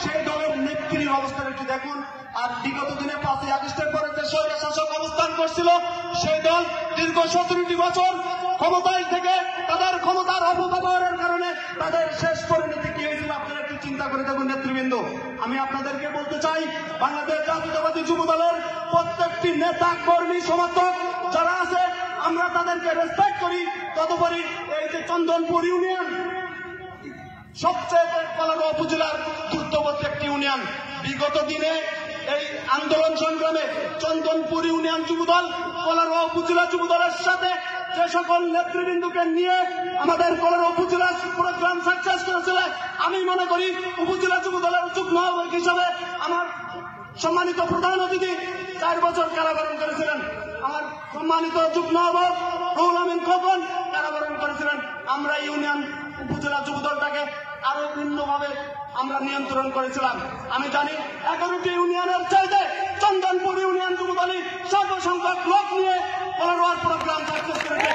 সেই দলের নেত্রীর অবস্থান একটু দেখুন। আর বিগত দিনে 5ই আগস্টের পরে যে স্বৈর শাসক অবস্থান করছিল, সেই দল দীর্ঘ 17টি বছর ক্ষমতায় থেকে তাদের ক্ষমতার অপব্যবহারের কারণে তাদের শেষ পরিণতি কি হয়েছিল আপনারা একটু চিন্তা করে দেখুন নেতৃবৃন্দ। আমি আপনাদেরকে বলতে চাই, বাংলাদেশ জাতীয়তাবাদী যুব দলের প্রত্যেকটি নেতা কর্মী সমর্থক যারা আছে, আমরা তাদেরকে রেসপেক্ট করি। তদুপরি এই যে চন্দনপুর ইউনিয়ন সবচেয়ে কলারোয়া উপজেলার দূরবর্তী একটি ইউনিয়ন, বিগত দিনে এই আন্দোলন সংগ্রামে চন্দনপুর ইউনিয়ন যুবদল কলারোয়া উপজেলা যুবদলের সাথে যে সকল নেতৃবৃন্দকে নিয়ে আমাদের কলারোয়া উপজেলা প্রোগ্রাম সাকসেস করেছিল, আমি মনে করি উপজেলা যুবদলের যুগ্ম আহ্বায়ক হিসাবে আমার সম্মানিত প্রধান অতিথি 4 বছর কারাবরণ করেছিলেন। আমার সম্মানিত যুগ্ম আহ্বায়ক রুহুল আমিন খোকন কারাবরণ করেছিলেন। আমরা ইউনিয়ন উপজেলা যুবদলটাকে আরো ভিন্নভাবে আমরা নিয়ন্ত্রণ করেছিলাম। আমি জানি 11টি ইউনিয়নের চাইতে চন্দনপুর ইউনিয়ন যুবদলই সর্বসংখ্যক লোক নিয়ে কলারোয়ার প্রোগ্রাম সাকসেস করেছে।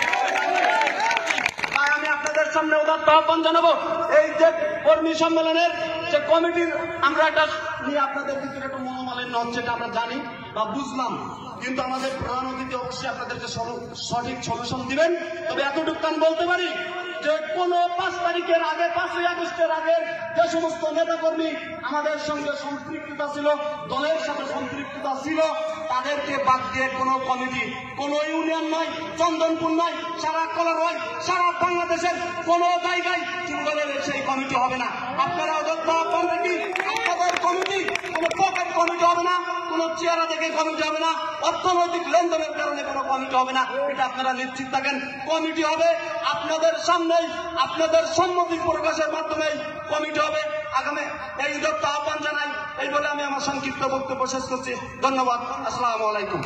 তাই আমি আপনাদের সামনে উদাত্ত আহ্বান জানাবো, এই যে কর্মী সম্মেলনের যে কমিটির আমরা একটা নিয়ে আপনাদের ভিতরে একটা মনোমালিন্য হচ্ছে, এটা আমরা জানি বা বুঝলাম, কিন্তু আমাদের প্রধান অতিথি অবশ্যই আপনাদেরকে সঠিক সলিউশন দিবেন। তবে এতটুকু আমি বলতে পারি যে কোনো 5 তারিখের আগে, 5ই আগস্টের আগে যে সমস্ত নেতাকর্মী আমাদের সঙ্গে সম্পৃক্ততা ছিল, দলের সাথে সম্পৃক্ততা ছিল, তাদেরকে বাদ দিয়ে কোনো কমিটি, কোনো ইউনিয়ন নয়, চন্দনপুর নয়, সারা কলারোয়ায়, সারা বাংলাদেশের কোনো জায়গায় যুবদলের সেই কমিটি হবে না। আপনারা অযোধ্যা আহ্বান রাখি, আপনাদের কমিটি কোনো পকেট কমিটি হবে না, কোনো চেহারা দেখে কমিটি হবে না, অর্থনৈতিক লেনদেনের কারণে কোনো কমিটি হবে না, এটা আপনারা নিশ্চিত থাকেন। কমিটি হবে আপনাদের সামনেই, আপনাদের সম্মতি প্রকাশের মাধ্যমে কমিটি হবে। আগামী এই উদ্যোক্তা আহ্বান জানাই, এই বলে আমি আমার সংক্ষিপ্ত বক্তব্য শেষ করছি। ধন্যবাদ। আসসালামু আলাইকুম।